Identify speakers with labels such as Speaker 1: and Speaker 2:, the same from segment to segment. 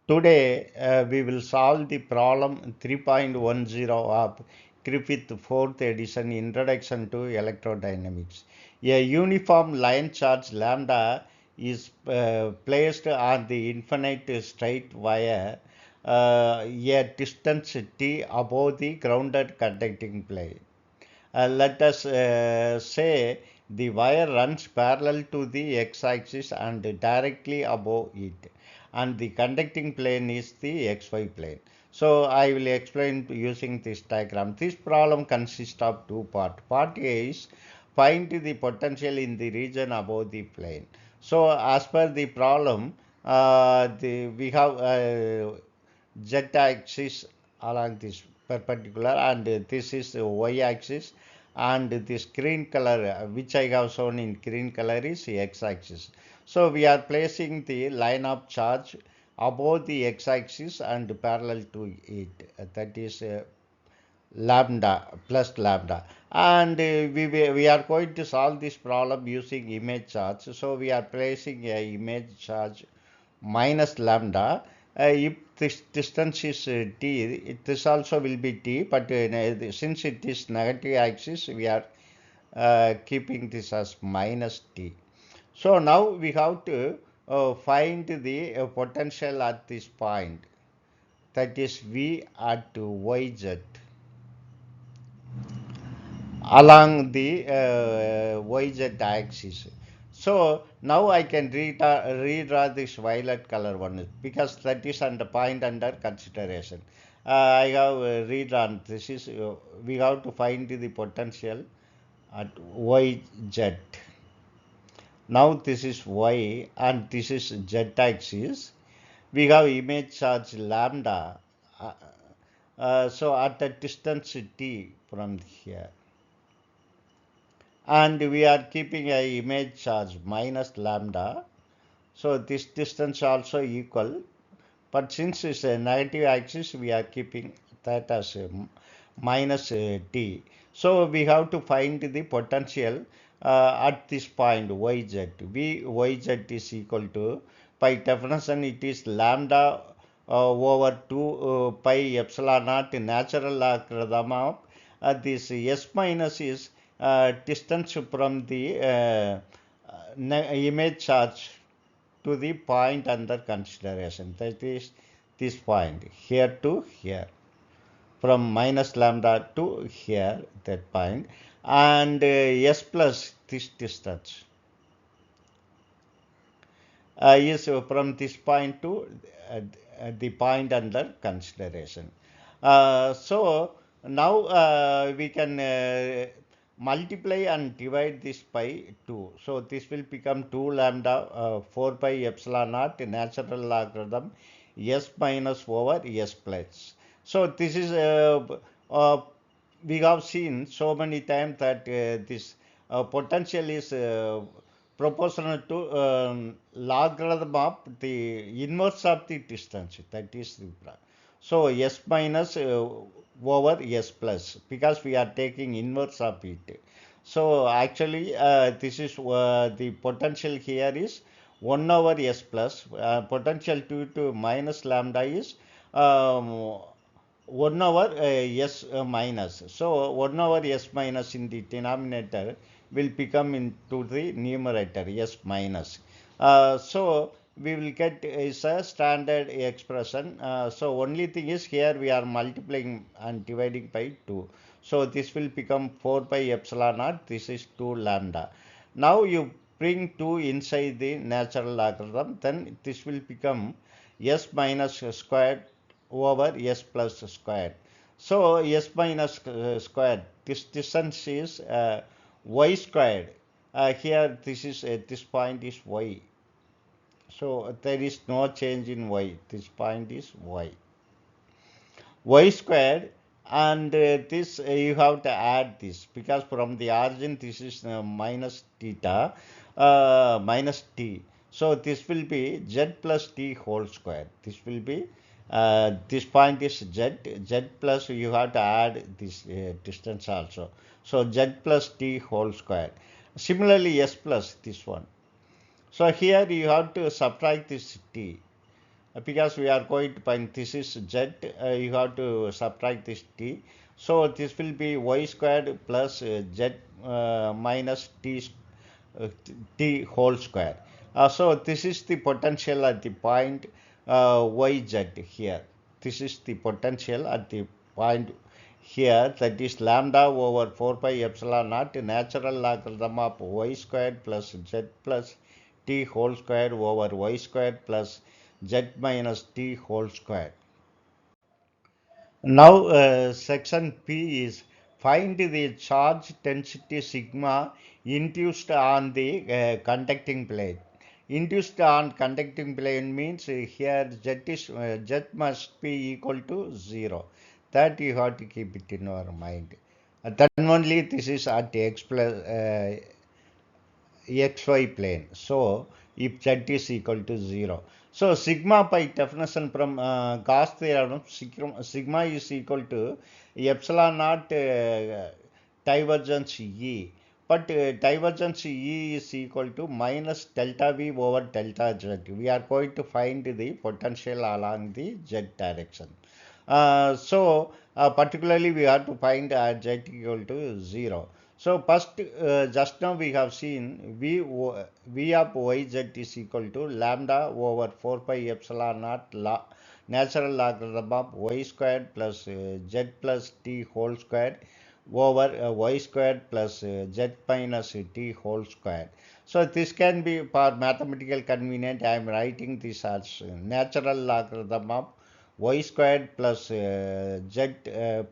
Speaker 1: Today we will solve the problem 3.10 of Griffiths 4th edition Introduction to Electrodynamics. A uniform line charge lambda is placed on the infinite straight wire a distance t above the grounded conducting plane. Let us say the wire runs parallel to the x-axis and directly above it, and the conducting plane is the xy plane. So I will explain using this diagram. This problem consists of two parts. Part A is find the potential in the region above the plane. So as per the problem, we have z-axis along this perpendicular, and this is the y-axis, and this green color which I have shown in green color is x-axis. So we are placing the line of charge above the x-axis and parallel to it, that is lambda plus lambda, and we are going to solve this problem using image charge. So we are placing a image charge minus lambda. If this distance is t, this also will be t, but since it is negative axis, we are keeping this as minus t. So now we have to find the potential at this point, that is V at yz along the yz axis. So now I can redraw this violet color one because that is under point under consideration. I have redrawn. This is we have to find the potential at yz. Now this is y and this is z axis. We have image charge lambda. So at a distance t from here, and we are keeping a image charge minus lambda. So this distance also equal, but since it's a negative axis, we are keeping that as minus t. So we have to find the potential at this point yz. Yz is equal to, by definition, it is lambda over 2 pi epsilon naught natural logarithm of this s minus is distance from the image charge to the point under consideration, that is this point here to here, from minus lambda to here, that point, and s plus this distance is from this point to the point under consideration. So now we can multiply and divide this by 2. So this will become 2 lambda 4 pi epsilon naught natural logarithm s minus over s plus. So this is we have seen so many times that this potential is proportional to logarithm of the inverse of the distance, that is the so s minus over s plus, because we are taking inverse of it. So actually this is the potential here is 1 over s plus, potential due to minus lambda is 1 over s minus. So 1 over s minus in the denominator will become into the numerator s minus. So we will get is a standard expression. So only thing is here we are multiplying and dividing by 2. So this will become 4 pi epsilon naught. This is 2 lambda. Now you bring 2 inside the natural logarithm, then this will become s minus squared over s plus squared. So s minus squared, this distance is y squared. Here this is this point is y. So there is no change in y. This point is y. Y squared, and this you have to add this, because from the origin this is minus theta minus t. So this will be z plus t whole square. This will be this point is z plus, you have to add this distance also. So z plus t whole square. Similarly s plus this one. So here you have to subtract this t. because we are going to find this is z, you have to subtract this t. So this will be y squared plus z minus uh, t whole square. So this is the potential at the point yz here. This is the potential at the point here, that is lambda over 4 pi epsilon naught natural logarithm of y squared plus z plus t whole square over y squared plus z minus t whole square. Now, section P is find the charge density sigma induced on the conducting plane. Induced on conducting plane means here z must be equal to 0. That you have to keep it in your mind. Then only this is at x plus xy plane. So if z is equal to 0. So sigma by definition from Gauss theorem, sigma is equal to epsilon naught divergence E. But divergence E is equal to minus delta V over delta Z. We are going to find the potential along the Z direction. Particularly we have to find Z equal to 0. So first, just now we have seen V of yz is equal to lambda over 4 pi epsilon naught natural logarithm of y squared plus z plus t whole squared over y squared plus z minus t whole squared. So this can be, for mathematical convenience, I am writing this as natural logarithm of y squared plus z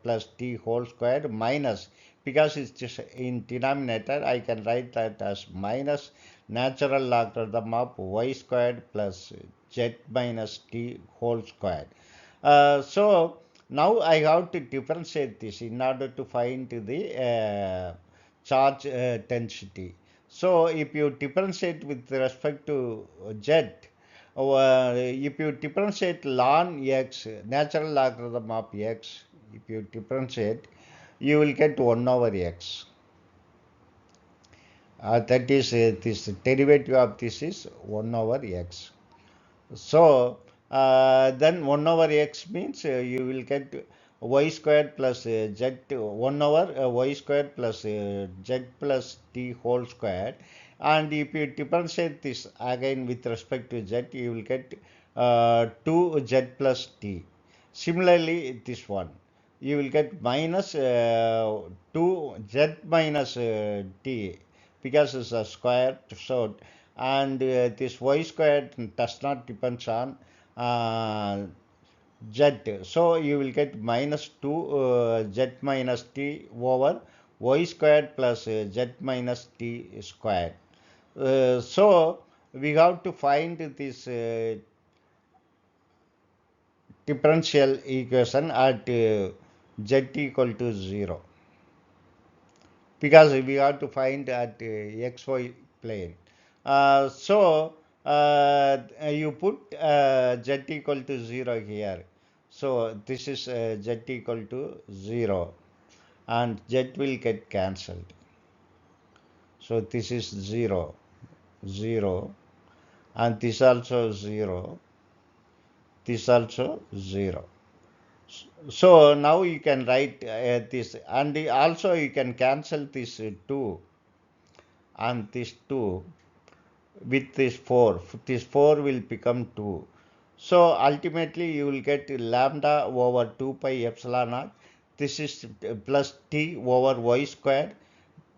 Speaker 1: plus t whole squared minus, because it's just in denominator, I can write that as minus natural logarithm of y squared plus z minus t whole squared. So now I have to differentiate this in order to find the charge density. So if you differentiate with respect to z, if you differentiate ln x, natural logarithm of x, if you differentiate, you will get 1 over x. That is, this derivative of this is 1 over x. So then 1 over x means you will get y squared plus z 1 over y squared plus z plus t whole squared. And if you differentiate this again with respect to z, you will get 2z plus t. Similarly, this one you will get minus 2z minus t, because it's a square. So and this y squared does not depend on z. So you will get minus 2 z minus t over y squared plus z minus t squared. So we have to find this differential equation at z equal to 0, because we have to find at xy plane. You put z equal to 0 here. So this is z equal to 0 and z will get cancelled. So this is 0, 0, and this also 0, this also 0. So now you can write this, and also you can cancel this 2 and this 2 with this 4. This 4 will become 2. So ultimately you will get lambda over 2 pi epsilon naught. This is plus t over y squared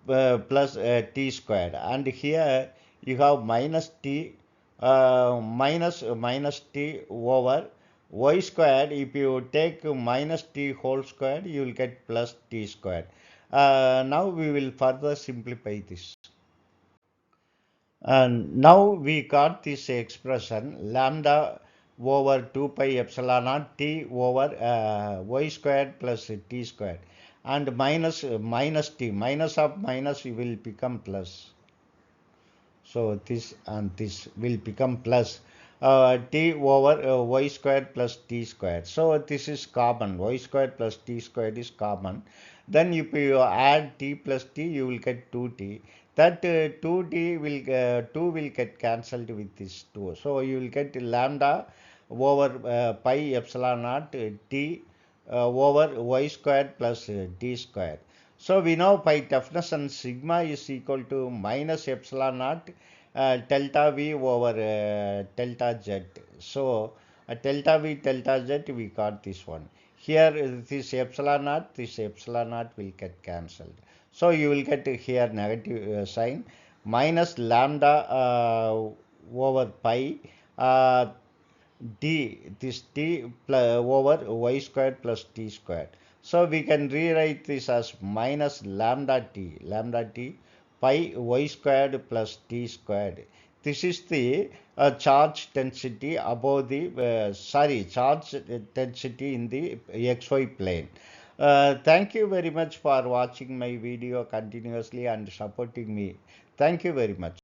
Speaker 1: plus t squared. And here you have minus t minus t over y squared. If you take minus t whole squared, you will get plus t squared. Now we will further simplify this. And now we got this expression lambda over 2 pi epsilon naught t over y squared plus t squared, and minus t, minus of minus will become plus. So this and this will become plus t over y squared plus t squared. So this is common. Y squared plus t squared is common. Then if you add t plus t, you will get 2t. That 2t will 2 will get cancelled with this 2. So you will get lambda over pi epsilon naught t over y squared plus d squared. So we know by definition sigma is equal to minus epsilon naught delta v over delta z. So delta v delta z, we got this one. Here this epsilon naught will get cancelled. So you will get here negative sign minus lambda over pi d, this t over y squared plus t squared. So we can rewrite this as minus lambda t pi y squared plus t squared. This is the charge density above the charge density in the xy plane. Thank you very much for watching my video continuously and supporting me. Thank you very much.